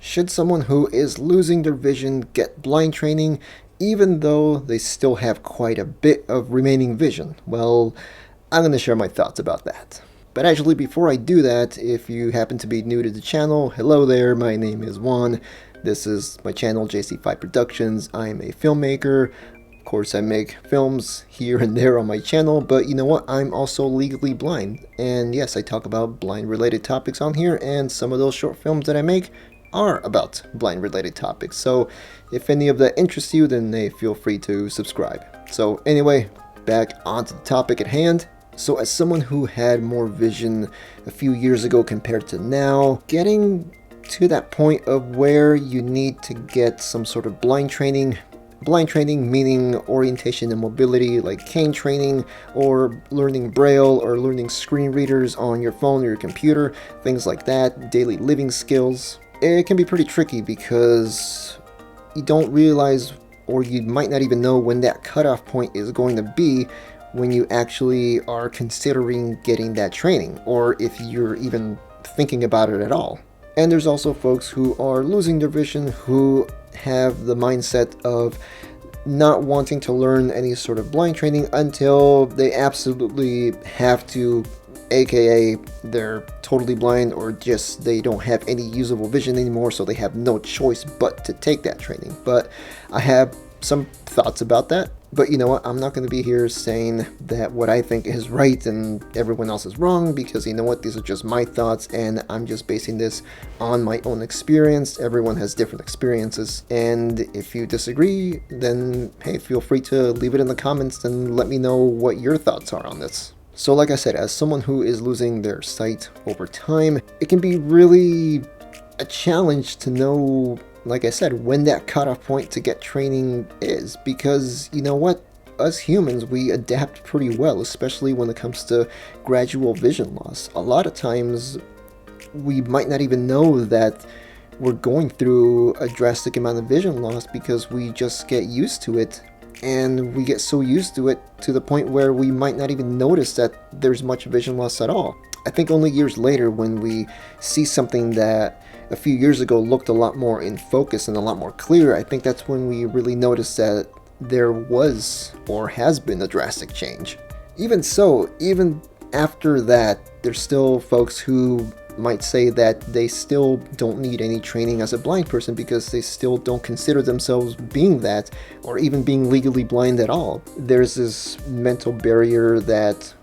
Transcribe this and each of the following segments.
Should someone who is losing their vision get blind training even though they still have quite a bit of remaining vision? Well, I'm going to share my thoughts about that. But actually, before I do that, if you happen to be new to the channel, hello there, my name is Juan. This is my channel, JC5 Productions. I'm a filmmaker. Of course, I make films here and there on my channel, but you know what? I'm also legally blind. And yes, I talk about blind-related topics on here, and some of those short films that I make are about blind-related topics. So if any of that interests you, then feel free to subscribe. So anyway, back onto the topic at hand. So as someone who had more vision a few years ago compared to now, getting to that point of where you need to get some sort of blind training meaning orientation and mobility, like cane training, or learning Braille, or learning screen readers on your phone or your computer, things like that, daily living skills. It can be pretty tricky because you don't realize, or you might not even know when that cutoff point is going to be when you actually are considering getting that training, or if you're even thinking about it at all. And there's also folks who are losing their vision who have the mindset of not wanting to learn any sort of blind training until they absolutely have to, aka they're totally blind, or just they don't have any usable vision anymore, so they have no choice but to take that training. But I have some thoughts about that. But you know what, I'm not going to be here saying that what I think is right and everyone else is wrong, because you know what, these are just my thoughts and I'm just basing this on my own experience. Everyone has different experiences, and if you disagree, then hey, feel free to leave it in the comments and let me know what your thoughts are on this. So like I said, as someone who is losing their sight over time, it can be really a challenge to know, like I said, when that cutoff point to get training is, because you know what, us humans, we adapt pretty well, especially when it comes to gradual vision loss. A lot of times we might not even know that we're going through a drastic amount of vision loss because we just get used to it, and we get so used to it to the point where we might not even notice that there's much vision loss at all. I think only years later, when we see something that a few years ago looked a lot more in focus and a lot more clear, I think that's when we really noticed that there was or has been a drastic change. Even so, even after that, there's still folks who might say that they still don't need any training as a blind person because they still don't consider themselves being that, or even being legally blind at all. There's this mental barrier that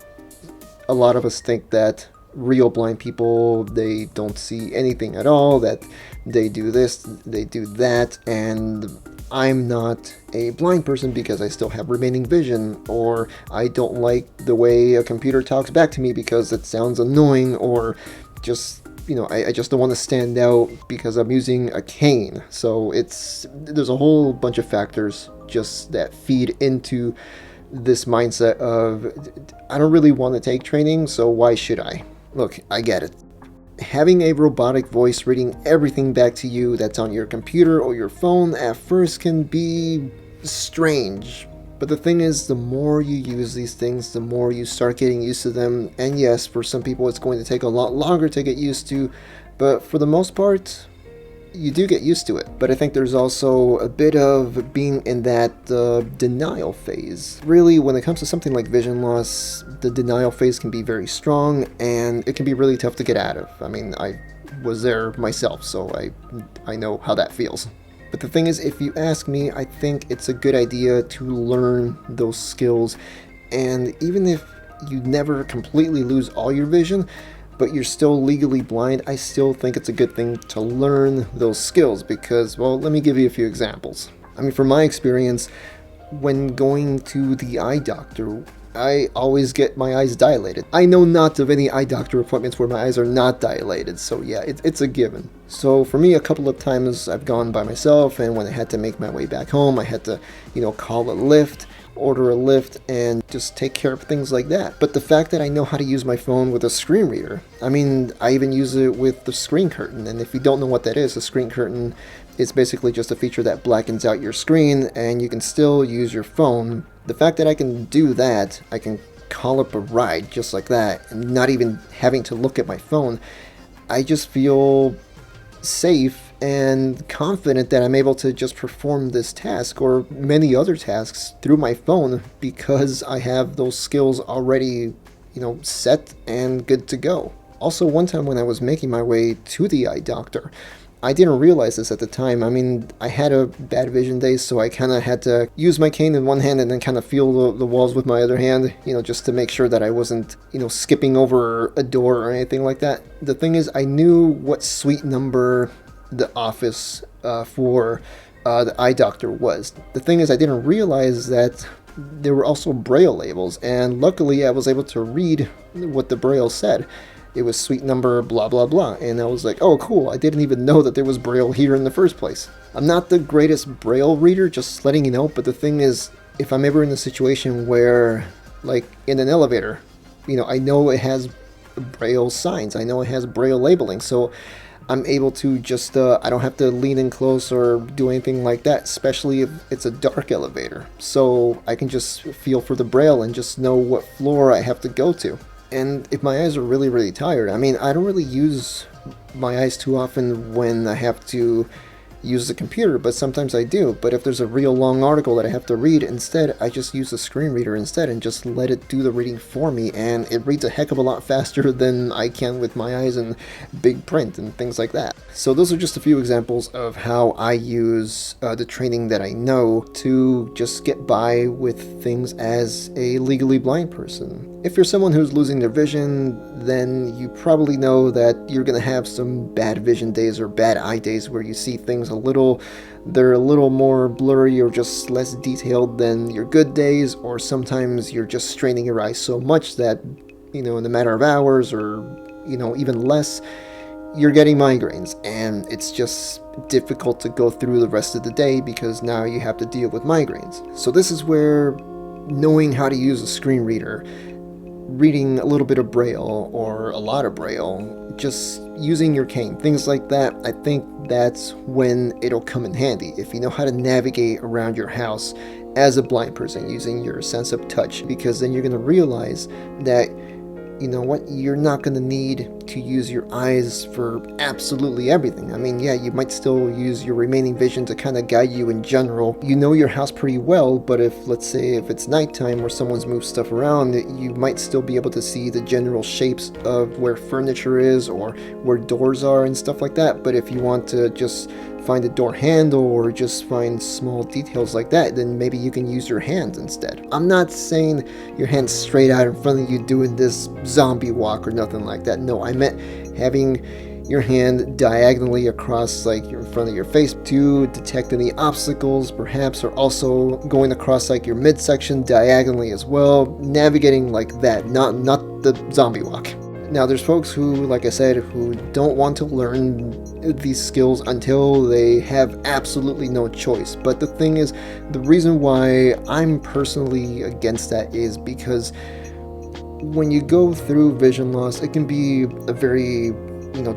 a lot of us think that real blind people, they don't see anything at all, that they do this, they do that, and I'm not a blind person because I still have remaining vision, or I don't like the way a computer talks back to me because it sounds annoying, or just, you know, I just don't want to stand out because I'm using a cane. So there's a whole bunch of factors just that feed into this mindset of, I don't really want to take training, so why should I? Look, I get it. Having a robotic voice reading everything back to you that's on your computer or your phone at first can be strange. But the thing is, the more you use these things, the more you start getting used to them. And yes, for some people it's going to take a lot longer to get used to, but for the most part, you do get used to it. But I think there's also a bit of being in that denial phase. Really, when it comes to something like vision loss, the denial phase can be very strong, and it can be really tough to get out of. I mean, I was there myself, so I know how that feels. But the thing is, if you ask me, I think it's a good idea to learn those skills, and even if you never completely lose all your vision, but you're still legally blind, I still think it's a good thing to learn those skills because, well, let me give you a few examples. I mean, from my experience, when going to the eye doctor, I always get my eyes dilated. I know not of any eye doctor appointments where my eyes are not dilated, so yeah, it's a given. So for me, a couple of times I've gone by myself, and when I had to make my way back home, I had to, call a lift, order a lift, and just take care of things like that. But the fact that I know how to use my phone with a screen reader, I mean, I even use it with the screen curtain, and if you don't know what that is, a screen curtain is basically just a feature that blackens out your screen, and you can still use your phone. The fact that I can do that, I can call up a ride just like that, and not even having to look at my phone, I just feel safe and confident that I'm able to just perform this task or many other tasks through my phone because I have those skills already, set and good to go. Also, one time when I was making my way to the eye doctor, I didn't realize this at the time. I mean, I had a bad vision day, so I kind of had to use my cane in one hand and then kind of feel the walls with my other hand, just to make sure that I wasn't, skipping over a door or anything like that. The thing is, I knew what suite number the office for the eye doctor was. The thing is, I didn't realize that there were also Braille labels, and luckily I was able to read what the Braille said. It was suite number blah blah blah, and I was like, oh cool, I didn't even know that there was Braille here in the first place. I'm not the greatest Braille reader, just letting you know, but the thing is, if I'm ever in a situation where, like in an elevator, I know it has Braille signs, I know it has Braille labeling, so I'm able to just, I don't have to lean in close or do anything like that, especially if it's a dark elevator. So I can just feel for the Braille and just know what floor I have to go to. And if my eyes are really, really tired, I mean, I don't really use my eyes too often when I have to use the computer, but sometimes I do. But if there's a real long article that I have to read, instead I just use the screen reader instead and just let it do the reading for me, and it reads a heck of a lot faster than I can with my eyes in big print and things like that. So those are just a few examples of how I use the training that I know to just get by with things as a legally blind person. If you're someone who's losing their vision, then you probably know that you're going to have some bad vision days or bad eye days where you see things they're a little more blurry or just less detailed than your good days, or sometimes you're just straining your eyes so much that, in a matter of hours or, even less, you're getting migraines, and it's just difficult to go through the rest of the day because now you have to deal with migraines. So this is where knowing how to use a screen reader, reading a little bit of Braille or a lot of Braille, just using your cane, things like that, I think that's when it'll come in handy. If you know how to navigate around your house as a blind person using your sense of touch, because then you're going to realize that, you're not going to need to use your eyes for absolutely everything. I mean, yeah, you might still use your remaining vision to kind of guide you in general. You know your house pretty well, but let's say if it's nighttime or someone's moved stuff around, you might still be able to see the general shapes of where furniture is or where doors are and stuff like that. But if you want to just find a door handle or just find small details like that, then maybe you can use your hands instead. I'm not saying your hands straight out in front of you doing this zombie walk or nothing like that. No, I meant having your hand diagonally across, like in front of your face, to detect any obstacles perhaps, or also going across like your midsection diagonally as well, navigating like that, not the zombie walk. Now, there's folks who, like I said, who don't want to learn these skills until they have absolutely no choice. But the thing is, the reason why I'm personally against that is because when you go through vision loss, it can be a very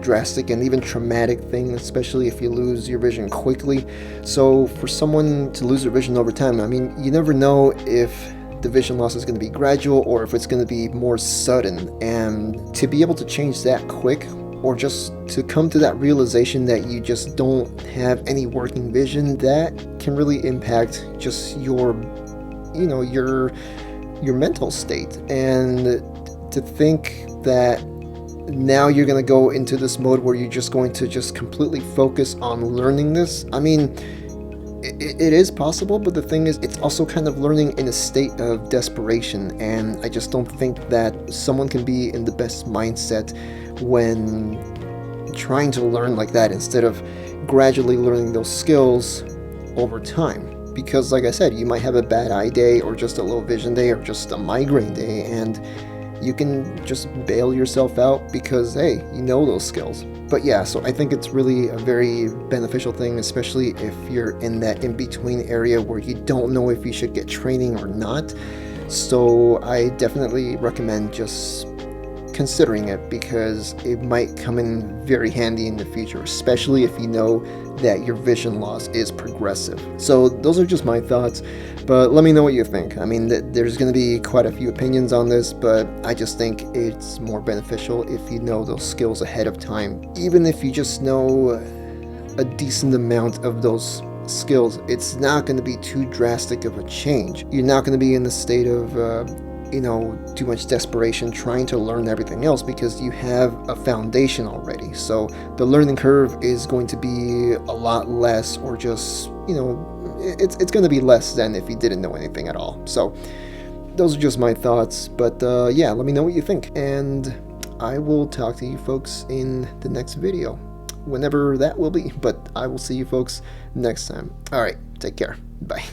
drastic and even traumatic thing, especially if you lose your vision quickly. So for someone to lose their vision over time, I mean, you never know if the vision loss is going to be gradual or if it's going to be more sudden, and to be able to change that quick, or just to come to that realization that you just don't have any working vision, that can really impact just your mental state. And to think that now you're going to go into this mode where you're just going to just completely focus on learning this, I mean, it is possible, but the thing is, it's also kind of learning in a state of desperation, and I just don't think that someone can be in the best mindset when trying to learn like that instead of gradually learning those skills over time. Because like I said, you might have a bad eye day or just a low vision day or just a migraine day, and you can just bail yourself out because, hey, you know those skills. But yeah, so I think it's really a very beneficial thing, especially if you're in that in-between area where you don't know if you should get training or not. So I definitely recommend just considering it, because it might come in very handy in the future, especially if you know that your vision loss is progressive. So those are just my thoughts, but let me know what you think. I mean, there's going to be quite a few opinions on this, but I just think it's more beneficial if you know those skills ahead of time. Even if you just know a decent amount of those skills, it's not going to be too drastic of a change. You're not going to be in the state of too much desperation trying to learn everything else, because you have a foundation already. So the learning curve is going to be a lot less, or just, it's going to be less than if you didn't know anything at all. So those are just my thoughts, but yeah, let me know what you think, and I will talk to you folks in the next video, whenever that will be, but I will see you folks next time. All right, take care. Bye.